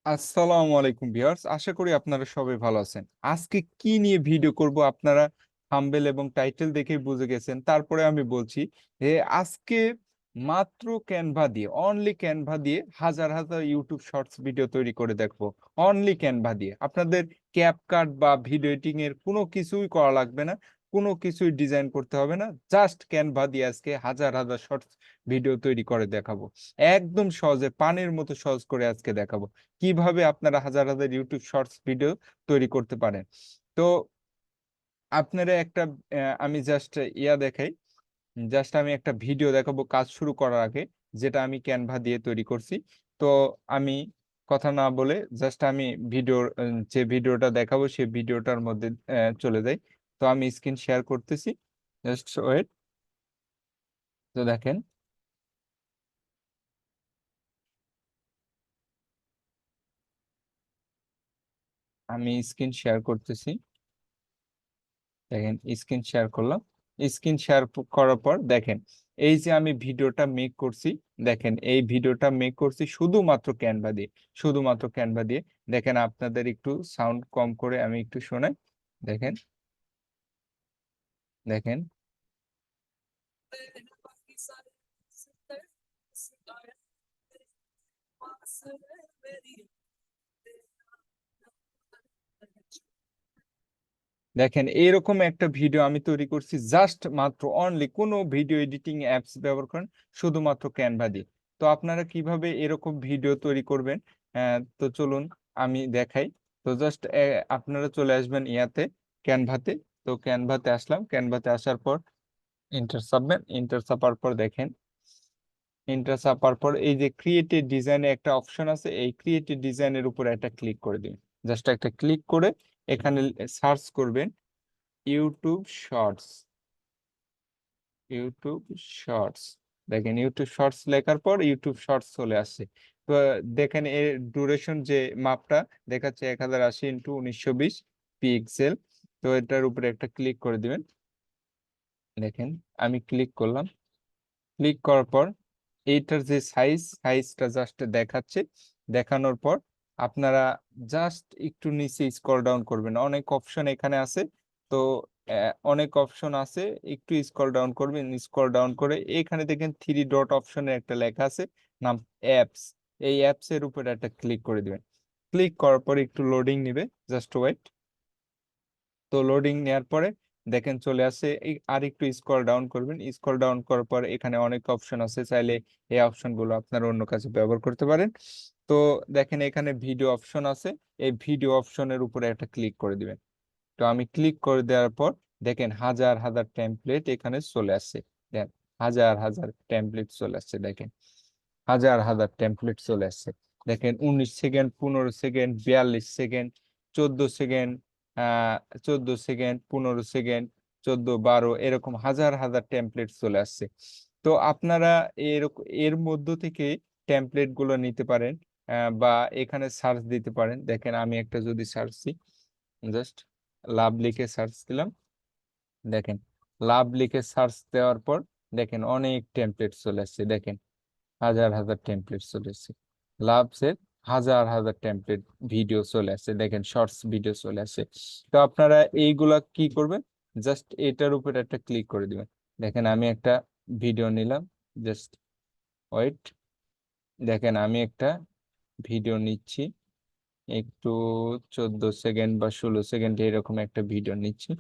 আসসালামু আলাইকুম ভিউয়ার্স, আশা করি আপনারা সবাই ভালো আছেন। আজকে কি নিয়ে ভিডিও করব আপনারা থাম্বনেল এবং টাইটেল দেখেই বুঝে গেছেন। তারপরে আমি বলছি যে আজকে মাত্র ক্যানভা দিয়ে, অনলি ক্যানভা দিয়ে হাজার হাজার ইউটিউব শর্টস ভিডিও তৈরি করে দেখবো। অনলি ক্যানভা দিয়ে আপনাদের ক্যাপকাট বা ভিডিও এডিটিং এর কোনো কিছুই করা লাগবে না, কোনো কিছুই ডিজাইন করতে হবে না। জাস্ট ক্যানভা দিয়ে আজকে হাজার হাজার শর্টস ভিডিও তৈরি করে দেখাবো। একদম সহজে, পানির মতো সহজ করে আজকে দেখাবো কিভাবে আপনারা হাজার হাজার ইউটিউব শর্টস ভিডিও তৈরি করতে পারেন। তো আপনারা একটা আমি জাস্ট দেখাই, জাস্ট আমি একটা ভিডিও দেখাবো কাজ শুরু করার আগে, যেটা আমি ক্যানভা দিয়ে তৈরি করছি। তো আমি কথা না বলে জাস্ট আমি ভিডিওর যে ভিডিওটা দেখাবো সেই ভিডিওটার মধ্যে চলে যাই। তো আমি স্ক্রিন শেয়ার করতেছি, জাস্ট ওয়েট। তো দেখেন, আমি স্ক্রিন শেয়ার করতেছি। দেখেন, স্ক্রিন শেয়ার করলাম। স্ক্রিন শেয়ার করার পর দেখেন, এই যে আমি ভিডিওটা মেক করছি, দেখেন এই ভিডিওটা মেক করছি শুধুমাত্র ক্যানভা দিয়ে, শুধুমাত্র ক্যানভা দিয়ে। দেখেন, আপনাদের একটু সাউন্ড কম করে আমি একটু শোনাই। দেখেন, দেখেন, দেখেন এইরকম একটা ভিডিও আমি তৈরি করছি জাস্ট মাত্র অনলি, কোনো ভিডিও এডিটিং অ্যাপস ব্যবহার করেন, শুধুমাত্র ক্যানভা দিয়ে। তো আপনারা কিভাবে এরকম ভিডিও তৈরি করবেন, তো চলুন আমি দেখাই। তো জাস্ট আপনারা চলে আসবেন ক্যানভাতে। তো ক্যানভাতে আসলাম, ক্যানভাতে আসার পর ইন্টার চাপবেন। ইন্টার চাপার পর দেখেন, ইন্টার চাপার পর এই যে ক্রিয়েটিভ ডিজাইনে একটা অপশন আছে, এই ক্রিয়েটিভ ডিজাইনের উপরে একটা ক্লিক করে দিন। জাস্ট একটা ক্লিক করে এখানে সার্চ করবেন ইউটিউব শর্টস। ইউটিউব শর্টস, দেখেন ইউটিউব শর্টস লেখার পর ইউটিউব শর্টস চলে আসছে। তো দেখেন এর ডিউরেশন যে মাপটা দেখাচ্ছে 1080x1920 পিক্সেল। তো এটার উপরে একটা ক্লিক করে দিবেন। দেখেন, আমি ক্লিক করলাম। ক্লিক করার পর এইটার যে সাইজটা জাস্ট দেখাচ্ছে। দেখানোর পর আপনারা জাস্ট একটু নিচে স্ক্রল ডাউন করবেন, অনেক অপশন এখানে আছে। তো অনেক অপশন আছে, একটু স্ক্রল ডাউন করবেন। স্ক্রল ডাউন করে এখানে দেখেন থ্রি ডট অপশনের একটা লেখা আছে, নাম অ্যাপস। এই অ্যাপস এর উপরে একটা ক্লিক করে দিবেন। ক্লিক করার পর একটু লোডিং নিবে, জাস্ট ওয়েট। তো লোডিং নেওয়ার পরে দেখেন চলে আসছে। আর একটু স্ক্রল ডাউন করবেন। স্ক্রল ডাউন করার পর এখানে অনেক অপশন আছে, চাইলে এই অপশনগুলো আপনারা অন্য কাছে ব্যবহার করতে পারেন। তো দেখেন এখানে ভিডিও অপশন আছে, এই ভিডিও অপশনের উপরে একটা ক্লিক করে দিবেন। তো আমি ক্লিক করে দেওয়ার পর দেখেন হাজার হাজার টেমপ্লেট এখানে চলে আসছে। দেখেন, হাজার হাজার টেমপ্লেট চলে আসছে। দেখেন, হাজার হাজার টেমপ্লেট চলে আসছে। দেখেন 19 second, 15 second, 42 second, 14 second, 14 second, 15 second, 14, 12, এরকম হাজার হাজার টেমপ্লেট চলে আসছে। তো আপনারা এর মধ্য থেকে টেমপ্লেট গুলো নিতে পারেন, বা এখানে সার্চ দিতে পারেন। দেখেন আমি একটা যদি সার্চ দিই, জাস্ট লাভ লিখে সার্চ দিলাম। দেখেন, লাভ লিখে সার্চ দেওয়ার পর দেখেন অনেক টেমপ্লেট চলে আসছে। দেখেন হাজার হাজার টেমপ্লেট চলে আসছে। লাভসের হাজার হাজার টেমপ্লেট ভিডিও চলে আসছে। দেখেন শর্টস ভিডিও চলে আসছে। তো আপনারা এইগুলা কি করবেন, জাস্ট এটার উপর একটা ক্লিক করে দিবেন। দেখেন আমি একটা ভিডিও নিলাম, জাস্ট ওয়েট। দেখেন আমি একটা ভিডিও নিচ্ছি, একটু 14 সেকেন্ড বা 16 সেকেন্ড এরকম একটা ভিডিও নিচ্ছি,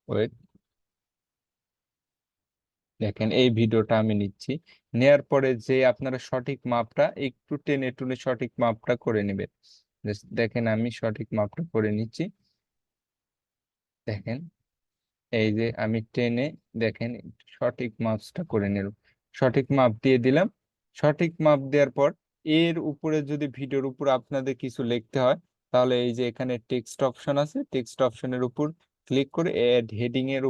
ওয়েট। দেখেন এই ভিডিওটা আমি নিচ্ছি, নেয়ার পরে যে আপনারা সঠিক মাপটা একটু টেনে টুনে সঠিক মাপটা করে নেবেন। দেখেন আমি সঠিক মাপটা করে নিচ্ছি। দেখেন এই যে আমি টেনে, দেখেন একটু সঠিক মাপটা করে নিলাম, সঠিক মাপ দিয়ে দিলাম। সঠিক মাপ দেওয়ার পর এর উপরে যদি ভিডিওর উপর আপনাদের কিছু লিখতে হয়, তাহলে এই যে এখানে টেক্সট অপশন আছে, টেক্সট অপশনের উপর ক্লিক করে এড হেডিং এর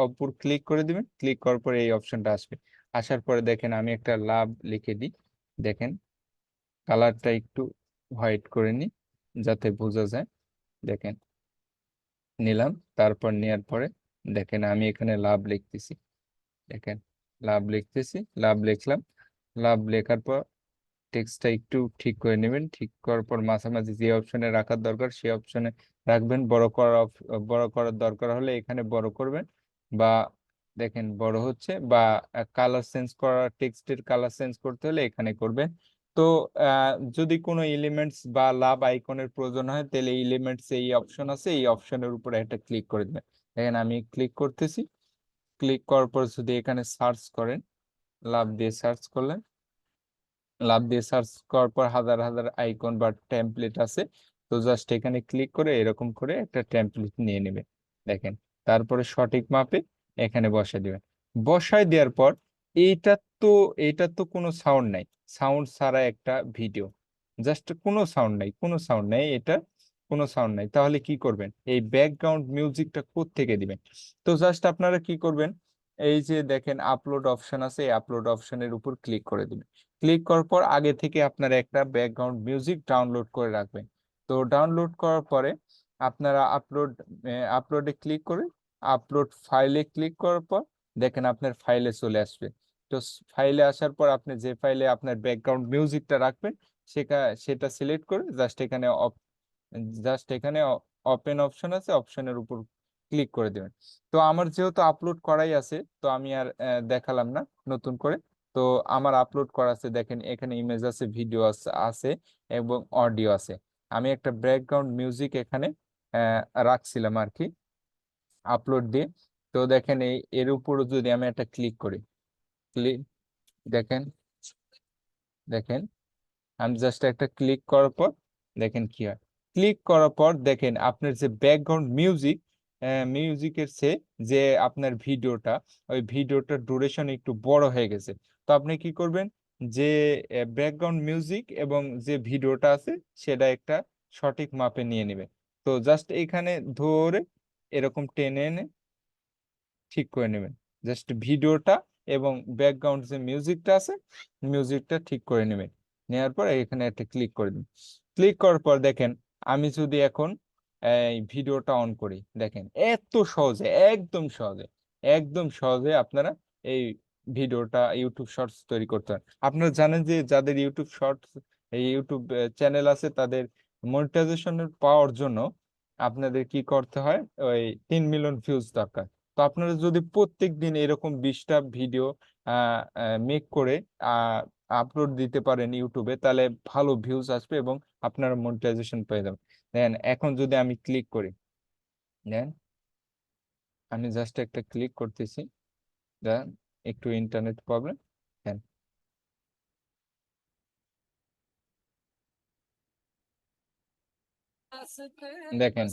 উপর ক্লিক করে দিবেন। ক্লিক করার পরে এই অপশনটা আসবে। আসার পরে দেখেন আমি একটা লাভ লিখে দিই। দেখেন কালারটা একটু হোয়াইট করে নিই যাতে বোঝা যায়। দেখেন নিলাম, তারপর নেওয়ার পরে দেখেন আমি এখানে লাভ লিখতেছি। দেখেন লাভ লিখতেছি, লাভ লিখলাম। লাভ লেখার পর টেক্সটটা একটু ঠিক করে নেবেন, ঠিক করার পর মাঝামাঝি যে অপশনে রাখার দরকার সেই অপশনে রাখবেন। বড় করার দরকার হলে এখানে বড় করবেন, বা দেখেন বড় হচ্ছে, বা কালার চেঞ্জ করা, টেক্সটের কালার চেঞ্জ করতে হলে এখানে করবেন। তো যদি কোনো এলিমেন্টস বা লাভ আইকনের প্রয়োজন হয় তাহলে এলিমেন্টস এই অপশন আছে, এই অপশনের উপরে একটা ক্লিক করে দেবেন। দেখেন আমি ক্লিক করতেছি, ক্লিক করার পর যদি এখানে সার্চ করেন, লাভ দিয়ে সার্চ করলেন, লাভ দিয়ে সার্চ করার পর হাজার হাজার আইকন বা টেমপ্লেট আছে। তো জাস্ট এখানে ক্লিক করে এরকম করে একটা টেমপ্লেট নিয়ে নেবে। দেখেন, তারপরে সঠিক মাপে এখানে বসায় দিবেন। বসায় দেওয়ার পর এইটা তো এইটা তো কোনো সাউন্ড নাই, সাউন্ড ছাড়া একটা ভিডিও, জাস্ট কোনো সাউন্ড নাই, কোনো সাউন্ড নাই, এটা কোনো সাউন্ড নাই। তাহলে কি করবেন, এই ব্যাকগ্রাউন্ড মিউজিকটা কোত্থেকে দিবেন? তো জাস্ট আপনারা কি করবেন, এই যে দেখেন আপলোড অপশন আছে, এই আপলোড অপশনের উপর ক্লিক করে দিবেন। ক্লিক করার পর আগে থেকে আপনারা একটা ব্যাকগ্রাউন্ড মিউজিক ডাউনলোড করে রাখবেন। তো ডাউনলোড করার পরে আপনারা আপলোডে ক্লিক করে আপলোড ফাইলে ক্লিক করার পর দেখেন আপনার ফাইলে চলে আসবে। তো ফাইলে আসার পর আপনি যে ফাইলে আপনার ব্যাকগ্রাউন্ড মিউজিকটা রাখবেন সেটা সিলেক্ট করে জাস্ট এখানে ওপেন অপশন আছে, অপশনের উপর ক্লিক করে দেবেন। তো আমার যেহেতু আপলোড করাই আছে, তো আমি আর দেখালাম না নতুন করে। তো আমার আপলোড করা আছে, দেখেন এখানে ইমেজ আছে, ভিডিও আছে এবং অডিও আছে। আমি একটা ব্যাকগ্রাউন্ড মিউজিক এখানে রাখছিলাম আর কি, আপলোড দিয়ে। তো দেখেন এর উপর যদি আমি একটা ক্লিক করি, ক্লিক, দেখেন, দেখেন আমি জাস্ট একটা ক্লিক করার পর দেখেন কি হয়। ক্লিক করার পর দেখেন আপনার যে ব্যাকগ্রাউন্ড মিউজিকের যে আপনার ভিডিওটা, ওই ভিডিওটার ডিউরেশন একটু বড় হয়ে গেছে। তো আপনি কি করবেন, যে ব্যাকগ্রাউন্ড মিউজিক এবং যে ভিডিওটা আছে সেটা একটা সঠিক মাপে নিয়ে নেবেন। তো জাস্ট এখানে ধরে এরকম টেনে এনে ঠিক করে নেবেন। জাস্ট ভিডিওটা এবং ব্যাকগ্রাউন্ড যে মিউজিকটা আছে মিউজিকটা ঠিক করে নেবেন। নেওয়ার পর এখানে একটা ক্লিক করে দিন। ক্লিক করার পর দেখেন আমি যদি এখন এই ভিডিওটা অন করি, দেখেন এত সহজে, একদম সহজে আপনারা এই ভিডিওটা ইউটিউব শর্টস তৈরি করতে পারেন। আপনারা জানেন যে যাদের ইউটিউব শর্টস, এই ইউটিউব চ্যানেল আছে, তাদের মনিটাইজেশনের পাওয়ার জন্য আপনাদের কি করতে হয়, ওই 3 মিলিয়ন ভিউজ দরকার। তো আপনারা যদি প্রত্যেক দিন এরকম 20টা ভিডিও মেক করে আপলোড দিতে পারেন ইউটিউবে, তাহলে ভালো ভিউজ আসবে এবং আপনারা মনিটাইজেশন পেয়ে যাবেন। দেন এখন যদি আমি ক্লিক করি, দেন আমি জাস্ট একটা ক্লিক করতেছি, দেন একটু ইন্টারনেট প্রবলেম, দেন দেখেন,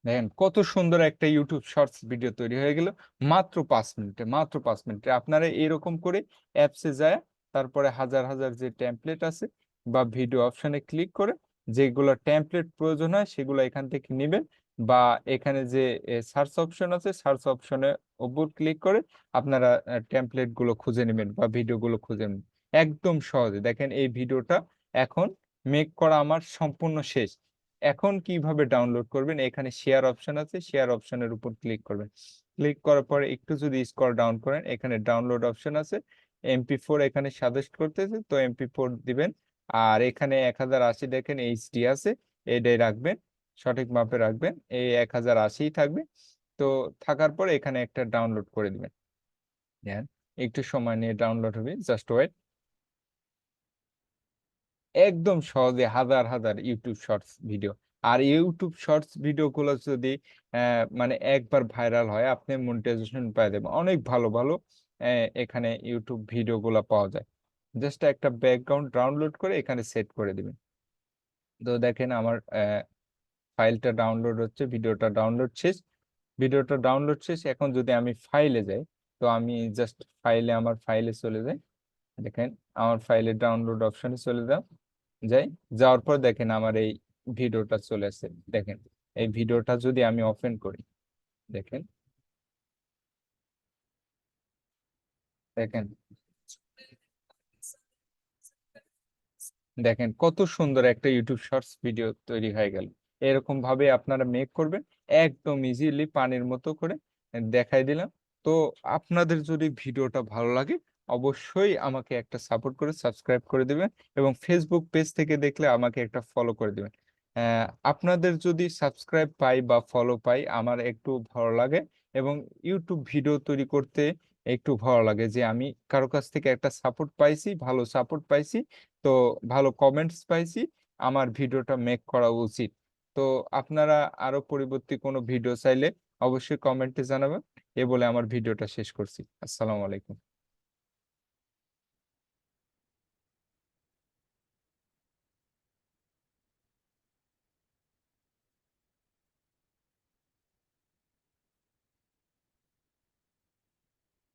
দেখেন কত সুন্দর একটা ইউটিউব শর্টস ভিডিও তৈরি হয়ে গেল মাত্র 5 মিনিটে, মাত্র 5 মিনিটে। আপনারা এরকম করে অ্যাপসে যায়, তারপরে হাজার হাজার যে টেমপ্লেট আছে বা ভিডিও অপশনে ক্লিক করে যেগুলো টেমপ্লেট প্রয়োজন হয় সেগুলো এখান থেকে নেবেন, বা এখানে যে সার্চ অপশন আছে সার্চ অপশনে উপর ক্লিক করে আপনারা টেমপ্লেট গুলো খুঁজে নেবেন বা ভিডিও গুলো খুঁজে নেবেন। একদম সহজে দেখেন এই ভিডিওটা এখন মেক করা আমার সম্পূর্ণ শেষ। এখন কিভাবে ডাউনলোড করবেন, এখানে শেয়ার অপশন আছে, শেয়ার অপশনের উপর ক্লিক করবেন। ক্লিক করার পরে একটু যদি স্ক্রল ডাউন করেন এখানে ডাউনলোড অপশন আছে, MP4 এখানে সাজেস্ট করতেছে, তো MP4 দিবেন। আর এখানে 1080 দেখেন এইচডি আছে, এটাই রাখবেন, সঠিক মাপে রাখবেন, এই 1080 থাকবে। তো থাকার পর এখানে একটা ডাউনলোড করে দিবেন। দেন একটু সময় নিয়ে ডাউনলোড হবে, জাস্ট ওয়েট। একদম সহজে হাজার হাজার ইউটিউব শর্টস ভিডিও। আর ইউটিউব শর্টস ভিডিও গুলো যদি মানে একবার ভাইরাল হয় আপনি মনিটাইজেশন পেয়ে যাবেন। অনেক ভালো ভালো এখানে ইউটিউব ভিডিও গুলো পাওয়া যায়। জাস্ট একটা ব্যাকগ্রাউন্ড ডাউনলোড করে এখানে সেট করে দিবেন। তো দেখেন আমার ফাইলটা ডাউনলোড হচ্ছে, ভিডিওটা ডাউনলোড শেষ। এখন যদি আমি ফাইলে যাই, তো আমি জাস্ট আমার ফাইলে চলে যাই। দেখেন আমার ফাইলে ডাউনলোড অপশনে চলে যাই। যাওয়ার পর দেখেন আমার এই ভিডিওটা চলে আসছে। দেখেন এই ভিডিওটা যদি আমি ওপেন করি, দেখেন, দেখেন, দেখেন কত সুন্দর একটা ইউটিউব শর্টস ভিডিও তৈরি হয়ে গেল। এরকম ভাবে আপনারা মেক করবেন, একদম ইজিলি পানির মতো করে দেখাই দিলাম। তো আপনাদের যদি ভিডিওটা ভালো লাগে অবশ্যই আমাকে একটা সাপোর্ট করে সাবস্ক্রাইব করে দিবেন, এবং ফেসবুক পেজ থেকে দেখলে আমাকে একটা ফলো করে দিবেন। আপনাদের যদি সাবস্ক্রাইব পাই বা ফলো পাই আমার একটু ভালো লাগে, এবং ইউটিউব ভিডিও তৈরি করতে একটু ভালো লাগে যে আমি কারো কাছ থেকে একটা সাপোর্ট পাইছি, ভালো সাপোর্ট পাইছি, তো ভালো কমেন্টস পাইছি, আমার ভিডিওটা মেক করা উচিত। তো আপনারা আরো পরবর্তী কোনো ভিডিও চাইলে অবশ্যই কমেন্টে জানাবেন। এ বলে আমার ভিডিওটা শেষ করছি। আসসালামু আলাইকুম।